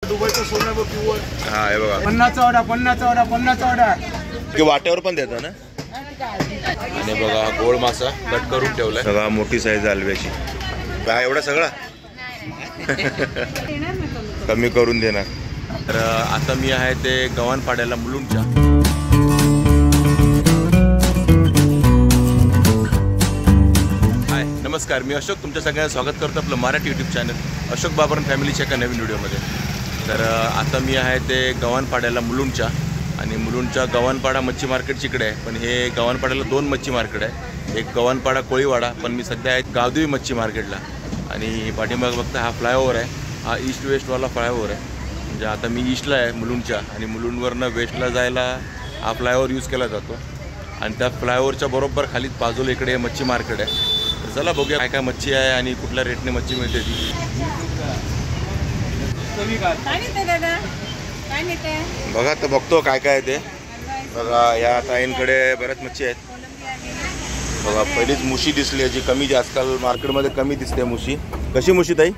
दुबईचं सोनं बघ पिवळ. हा हे बघा 50 की वाट्यावर पण देतं ना. आणि बघा गोड मासा कट करून ठेवलाय. बघा मोठी साईज हलव्याची. काय एवढा सगळा कमी करून देणार. तर आता मी आहे ते गव्हाणपाड्याला मुलुंडच्या. हाय नमस्कार, मी अशोक. तुमच्या सगळ्यांना स्वागत करतो आपलं मराठी यूट्यूब चॅनल अशोक बाबरन फॅमिलीच्या एका नवीन व्हिडिओमध्ये. तर आता मी आहे ते गव्हाणपाड्याला मुलुंडच्या. आणि मुलुंडच्या गव्हाणपाडा मच्छी मार्केटची इकडे आहे. पण हे गव्हाणपाड्याला 2 मच्छी मार्केट आहे. एक गव्हाणपाडा कोळीवाडा, पण मी सध्या आहे गावदेवी मच्छी मार्केटला. आणि पाठीमाग बघता हा फ्लायओव्हर आहे. हा ईस्ट वेस्टवाला फ्लायओव्हर आहे. म्हणजे आता मी ईस्टला आहे मुलुंडच्या, आणि मुलुंडवरनं वेस्टला जायला हा फ्लायओव्हर यूज केला जातो. आणि त्या फ्लायओव्हरच्या बरोबर खाली बाजूला इकडे मच्छी मार्केट आहे. तर चला बघूया काय काय मच्छी आहे आणि कुठल्या रेटने मच्छी मिळते ती. बघा तर बघतो काय काय आहे ते. बघा या ताईंकडे बऱ्याच मच्छी आहेत. बघा पहिलीच मुशी दिसली आहे जी कमी, आजकाल मार्केटमध्ये कमी दिसते मुशी. कशी मुशी ताई?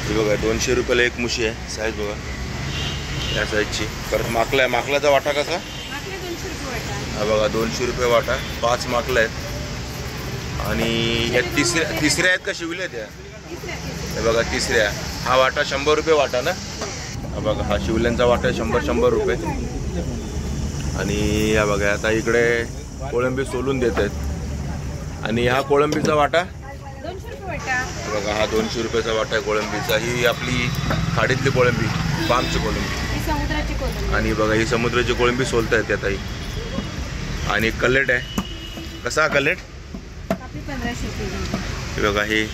ही बघा 200 रुपयाला एक मुशी आहे. साईज बघा या साईजची. परत माकला आहे. माकलाचा वाटा कसा? हा बघा 200 रुपये वाटा. 5 माकलं आहेत. आणि या तिसऱ्या आहेत का शिवल्या त्या? हे बघा तिसऱ्या. हा वाटा 100 रुपये वाटा ना. हा बघा हा शिवल्यांचा वाटा 100 रुपये. आणि या बघा आता इकडे कोळंबी सोलून देत आहेत. आणि हा कोळंबीचा वाटा बघा हा 200 रुपयाचा वाटा आहे कोळंबीचा. ही आपली खाडीतली कोळंबी, बामची कोळंबी. आणि बघा ही समुद्राची कोळंबी सोलता येते ताई. आणि कलेट आहे. कसा हा कलेट? हे बघा हे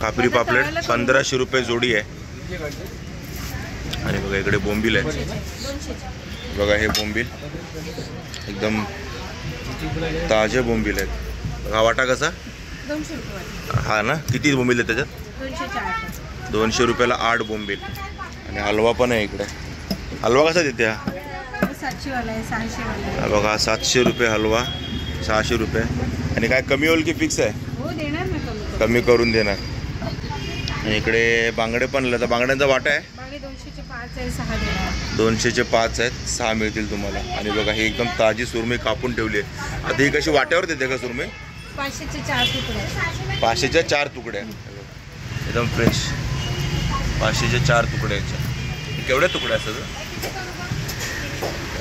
कापरी पापलेट 1500 रुपये जोडी आहे. आणि बघा इकडे बोंबील आहे. बघा हे बोंबील एकदम ताजे बोंबील आहेत. हा वाटा कसा? 200 रुपये. हा ना. किती बोंबील आहे त्याच्यात? 200 रुपयाला 8 बोंबील. आणि हलवा पण आहे इकडे. हलवा कसा देते हा? 700 वाला आहे, 600 वाला आहे. हा बघा 700 रुपये हलवा, 600 रुपये. आणि काय कमी होईल की फिक्स आहे? हो देणार ना कमी करून देणार. आणि इकडे बांगडे पण. तर बांगड्यांचा वाटा आहे. बांगडे 200चे 5 आहे, 6 देणार. 200चे 5 आहेत, 6 मिळतील तुम्हाला. आणि बघा ही एकदम ताजी सुरमई कापून ठेवली आहे. आता ही कशी वाट्यावर देते का सुरमई? 500चे 4 तुकडे. 500च्या 4 तुकड्या एकदम फ्रेश. 500चे 4 तुकडे. केवढ्या तुकड्या असतात?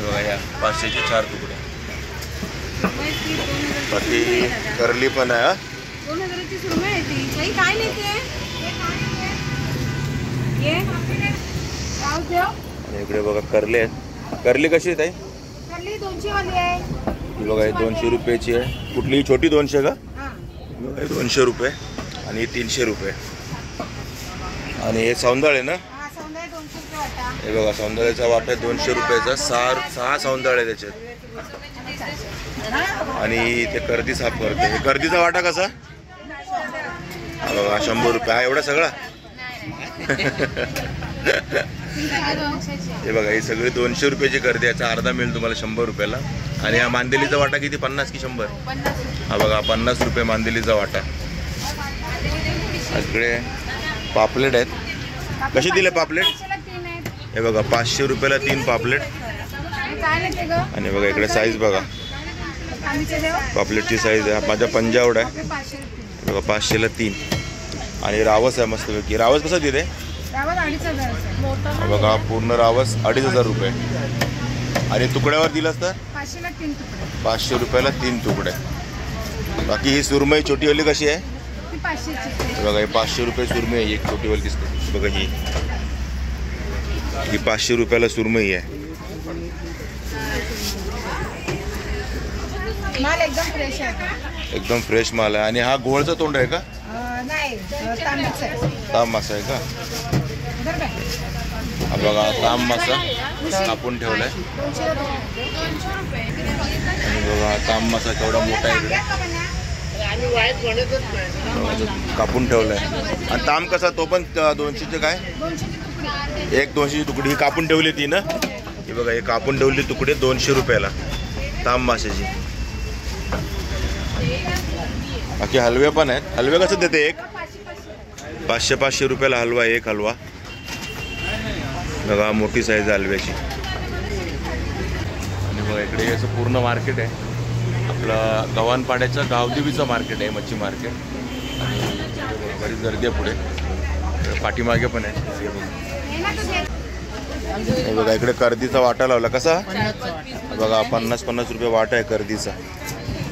बघा या 500चे 4 तुकड्या. बाकी करली पण आहे. 2000ची सुरमई आहे ती. काही काय नाही ते. आणि इकडे बघा करले आहेत. करली कशी आहे ताई? करली 200 वाली आहे. बघा ही 200 रुपयाची आहे. कुठली छोटी 200 का? 200 रुपये. आणि 300 रुपये. आणि हे सौंदळ आहे ना. हा सौंदर्य 200 रुपये वाटा. हे बघा सौंदर्याचा वाटा आहे 200 रुपयाचा. 6 सौंदळ आहे त्याच्यात. आणि ते कर्दी साफ करते. हे कर्दीचा वाटा कसा? हा बघा 100 रुपये. हा एवढा सगळा? हे बघा ही सगळी 200 रुपयाची गर्दी. याचा अर्धा मिळेल तुम्हाला 100 रुपयाला. आणि हा मांदेलीचा वाटा किती? 50 की 100? हा बघा 50 रुपये मांदेलीचा वाटा. इकडे पापलेट आहेत. कशी दिले पापलेट? हे बघा 500 रुपयाला 3 पापलेट. आणि बघा इकडे साईज बघा पापलेटची साईज आहे. माझ्या पंजावड आहे. बघा 500ला 3. आणि रावस आहे मस्तपैकी. रावस कसा दिले? बघा पूर्ण रावस 2500 रुपये. आणि तुकड्यावर दिलास तर 500 रुपयाला 3 तुकडे. बाकी ही सुरमई छोटीवाली कशी आहे? बघा ही 500 रुपये सुरमई आहे. एक छोटीवाली दिसते बघा. ही 500 रुपयाला सुरमई आहे. माल एकदम फ्रेश आहे. एकदम फ्रेश माल आहे. आणि हा घोळचा तोंड आहे का? नाही ताम मासा आहे का? हा बघा ताम मासा कापून ठेवलाय. आणि बघा ताम मासा केवढा मोठा आहे इकडे कापून ठेवलाय. आणि ताम कसा? तो पण 200चे काय? एक 200ची तुकडी. ही कापून ठेवली ती ना. ही बघा हे कापून ठेवली तुकडे 200 रुपयाला ताम माशाची. बाकी हलवे पण आहेत. हलवे कसं देते? एक 500 रुपयाला हलवा. एक हलवा बघा मोठी साईज हलव्याची. आणि बघा इकडे असं पूर्ण मार्केट आहे आपलं गव्हाणपाड्याचं गावदेवीचं मार्केट आहे, मच्छी मार्केट. आणि बरीच गर्दी आहे पुढे, पाठीमागे पण आहे. हे बघा इकडे कर्दीचा वाटा लावला. कसा बघा 50-50 रुपये वाटा आहे कर्दीचा.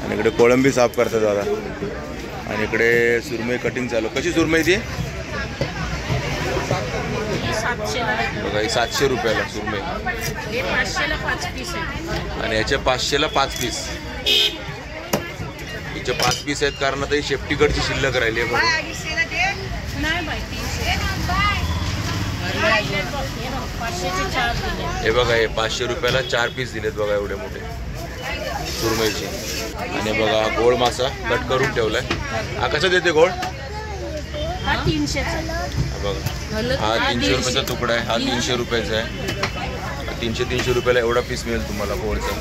आणि इकडे कोळंबी साफ करतात दादा. आणि इकडे सुरमई कटिंग चालू. कशी सुरमई ती बघा ही 700 रुपयाला सुरमई. आणि याचे 500ला 5 पीस. याचे 5 पीस आहेत कारण आता ही शेपटीकडची शिल्लक राहिली आहे. हे बघा हे 500 रुपयाला 4 पीस दिलेत बघा एवढे मोठे सुरमईचे. आणि बघा गोळ मासा कट करून ठेवलाय. हा कसा देते गोळ? हा 300 बघा हा 300 रुपयाचा तुकडा आहे. हा 300 रुपयाचा आहे. 300 रुपयाला एवढा पीस मिळेल तुम्हाला गोळचा.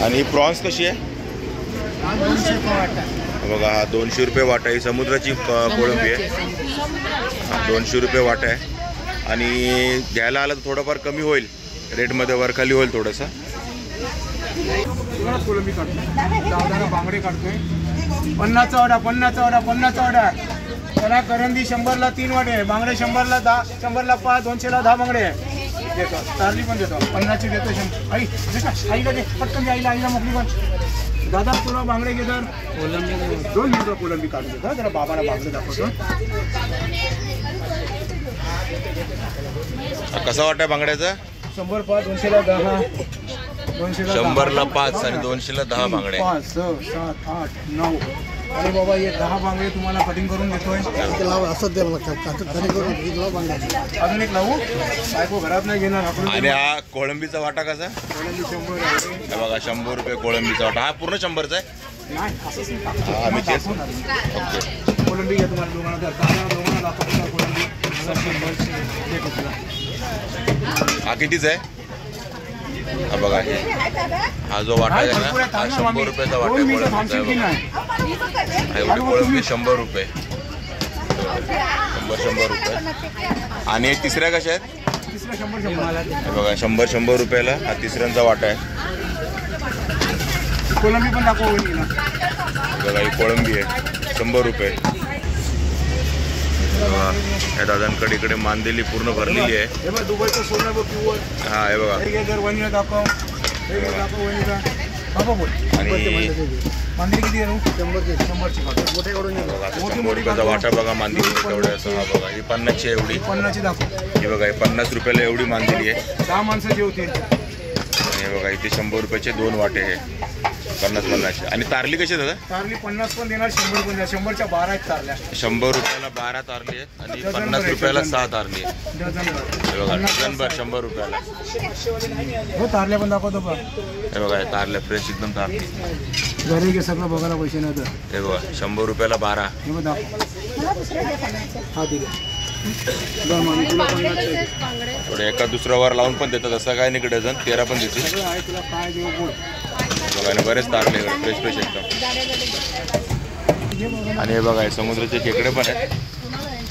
आणि प्रॉन्स कशी आहे बघा? हा 200 रुपये वाटा आहे. समुद्राची कोळंबी आहे. 200 रुपये वाटा आहे. आणि घ्यायला आला तर थोडंफार कमी होईल रेटमध्ये, वरखाली होईल थोडंसं. कोलंबी काढतोय, 10 बांगडे काढतोय. 50चा ऑर्डर, 50चा ऑर्डर, 50चा ऑर्डर. त्याला करंदी 100ला 3 वाटे, बांगडे 100ला 10, 100ला 5, 200ला 10 बांगडे देतो. तारली पण देतो, 50ची देतो. आई आईला दे पटकन, आईला मोकळी पण. दादा तुला बांगडे घे तर दोन मिनिटं कोलंबी काढून देतो. जरा बाबाला बांगडे दाखवतो. कसा वाटा बांगड्याचा? 100 5, 200ला 10, 100ला 5 आणि 200ला 10 बांगडे. 5, 6, 7, 8, 9. अरे बाबा हे 10 बांगडे तुम्हाला कटिंग करून देतोय. अजून एक लावू? बायको घरात नाही घेणार आपण. आणि हा कोळंबीचा वाटा कसा? कोलंबी 100 आहे. हे बघा 100 रुपये कोळंबीचा वाटा. हा पूर्ण 100चा आहे. नाही असंच नाही हा टाकतो. मी तेच. दाखवणार. ओके. कोलंबी घ्या तुम्हाला दोघांना दाखवतो. कोलंबी 100ची देतो तुला. हा कितीचा आहे? हा बघा हे हा जो वाटा आहे ना, हा 100 रुपयाचा वाटा आहे कोळंबीचा. हा एवढी कोळंबी 100 रुपये. 100 रुपये. आणि तिसऱ्या कशा आहेत? तिसरा 100. हे बघा 100 रुपयाला हा तिसऱ्यांचा वाटा आहे. कोलंबी पण दाखव. बघा ही कोळंबी आहे 100 रुपये. बघा या दादांकडे इकडे मांदेली पूर्ण भरलेली आहे. हे बघ दुबईचं सोनं बघ प्युअर. हा हे बघा. हे जर वणीला दाखव. हे दाखव वणीला. बाबा बोल. आणि मांदिरी किती आहे? 100ची मोठे काढून बघा 100 रुपयाचा वाटा बघा मांदेली तेवढ्याचा. हा बघा ही 50ची आहे एवढी. 50ची दाखव. ही बघा ही 50 रुपयाला एवढी मांदेली आहे. 10 माणसं जेवतील. आणि हे बघा इथे 100 रुपयाचे 2 वाटे हे 50-50. आणि तारली कशी दादा? तारली 50 पण देणार, 100 पण देणार. 100च्या 12 आहेत तारल्या. 100 रुपयाला 12 तारली आहेत आणि 50 रुपयाला 6 तारली आहेत. डझन. हे बघा डझनभर 100 रुपयाला. हो तारल्या पण दाखवतो बघ. हे बघा हे तारल्या फ्रेश एकदम तारली. घरी घे सगळं बघायला पैसे नाही तर. हे बघा 100 रुपयाला 12. हे बघ दाखव. हा ठीक आहे. थोडे एका दुसरा वर लावून पण देतात, असं काय नाही. डझन 13 पण देते. सगळं आहे तुला काय देऊ बोल. बघा आणि बरेच तारले फ्रेश फ्रेश एकदम. आणि हे बघा हे समुद्राचे खेकडे पण आहेत.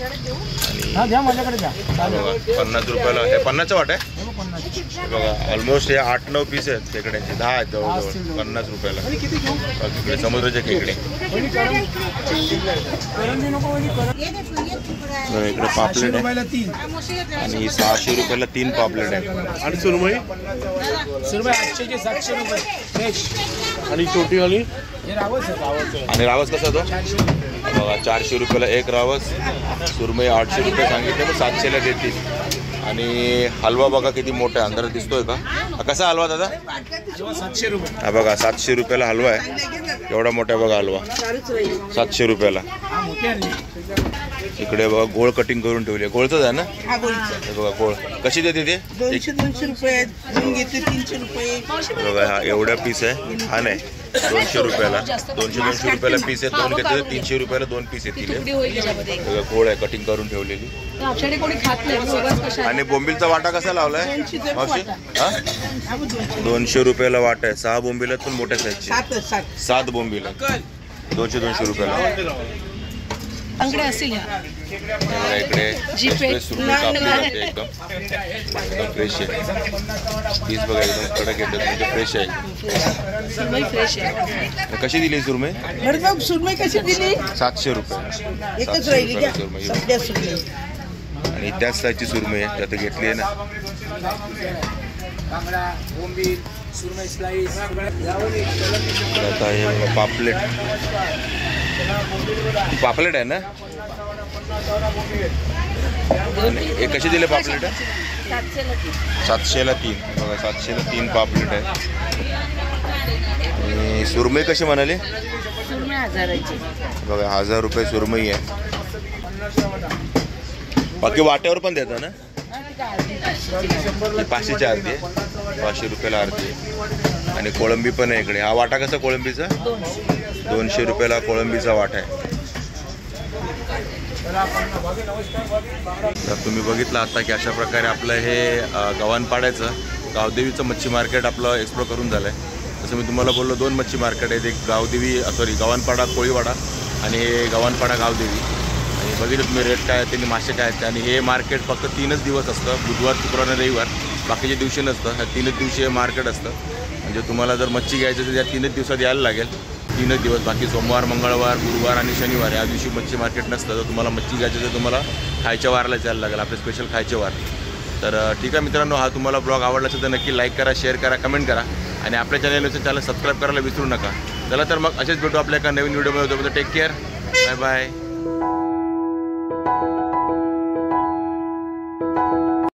आणि हा द्या माझ्याकडे द्या. बघा 50 रुपयाला हे 50चं वाट आहे. हे बघ 50. हे बघा ऑलमोस्ट हे 8-9 पीस आहेत खेकड्यांचे. 10 आहेत जवळजवळ 50 रुपयाला. वणी किती घेऊ? बघा इकडे समुद्राचे खेकडे. वणी करंदी नको. वणी करंदी. बघा इकडे पापलेट आहे. 3. आणि 600 रुपयाला 3 पापलेट आहे. आणि सुरमई? सुरमई 800 चे 700 रुपये फ्रेश. आणि छोटीवाली? हे रावस आहे. रावस आहे. आणि रावस कसा तो? बघा 400 रुपयाला एक रावस. सुरमई 800 रुपये सांगितले पण 700ला देतील. आणि हलवा बघा किती मोठा आहे, अंधारात दिसतोय का? हा कसा हलवा दादा? 700 रुपये. हा बघा 700 रुपयाला हलवा आहे. एवढा मोठा बघा हलवा 700 रुपयाला. हा मोठे आहे. इकडे बघा गोळ कटिंग करून ठेवली आहे. गोळचंच आहे ना? हे बघा गोळ कशी देते ते? 200 रुपये घेते. 300 रुपये. बघा हा एवढा पीस आहे. हा नाही 200 रुपयाला. 200 रुपयाला पीस आहे. 2 घेतले 300 रुपयाला 2 पीस येतील. बघा गोळ आहे कटिंग करून ठेवलेली. आणि बोंबीलचा वाटा कसा लावलाय मावशी? हा 200 रुपयाला वाटा आहे. 6 बोंबील पण मोठ्या साईजचे. 7 बोंबील 200 रुपयाला. बांगड्या असतील ह्या बघा इकडे जी एक्सप्रेस सुरमई कापली जाते एकदम फ्रेश आहे. पीस बघा एकदम कडक येतात म्हणजे फ्रेश आहे. सुरमई फ्रेश आहे. कशी दिली सुरमई? मॅडम सुरमई कशी दिली? 700 रुपये. एकच 700 राहिली रुपयाला का सुरमई. सध्या सुरमई आणि त्याच साईजची सुरमई आहे त्यात घेतली आहे ना. बांगडा बोंबील सुरमई स्लाइस आता हे बघा पापलेट. पापलेट आहे ना. आणि हे कशी दिले पापलेट? 700ला 3. बघा 700ला 3 पापलेट आहे. आणि सुरमई कशी म्हणाले? सुरमई 1000ची. बघा 1000 रुपये सुरमई आहे. बाकी वाट्यावर पण देता ना? 500ची अर्धी आहे. 500 रुपयाला अर्धी आहे. आणि कोळंबी पण आहे इकडे. हा वाटा कसा कोळंबीचा? 200 रुपयाला कोळंबीचा वाटा आहे. तर तुम्ही बघितलं आता की अशा प्रकारे आपलं हे गव्हाणपाड्याचं गावदेवीचं मच्छी मार्केट आपलं एक्सप्लोर करून झालं आहे. जसं मी तुम्हाला बोललो 2 मच्छी मार्केट आहेत. एक गव्हाणपाडा कोळीवाडा आणि हे गव्हाणपाडा गावदेवी. आणि बघितलं तुम्ही रेट काय आहेत त्यांनी मासे काय आहेत. आणि हे मार्केट फक्त 3च दिवस असतं, बुधवार शुक्रवार आणि रविवार. बाकीच्या दिवशी नसतं. ह्या 3च दिवशी हे मार्केट असतं. म्हणजे तुम्हाला जर मच्छी घ्यायची तर त्या 3च दिवसात यायला लागेल. 3च दिवस. बाकी सोमवार मंगळवार गुरुवार आणि शनिवार या दिवशी मच्छी मार्केट नसतं. तर तुम्हाला मच्छी घ्यायची तर तुम्हाला खायच्या वारलाच यायला लागेल, आपले स्पेशल खायचे वार. तर ठीक आहे मित्रांनो, हा तुम्हाला ब्लॉग आवडला असेल तर नक्की लाईक करा, शेअर करा, कमेंट करा. आणि आपल्या चॅनल सबस्क्राईब करायला विसरू नका. चला तर मग असेच भेटू आपल्या एका नवीन व्हिडिओमध्ये. Take care. Bye bye.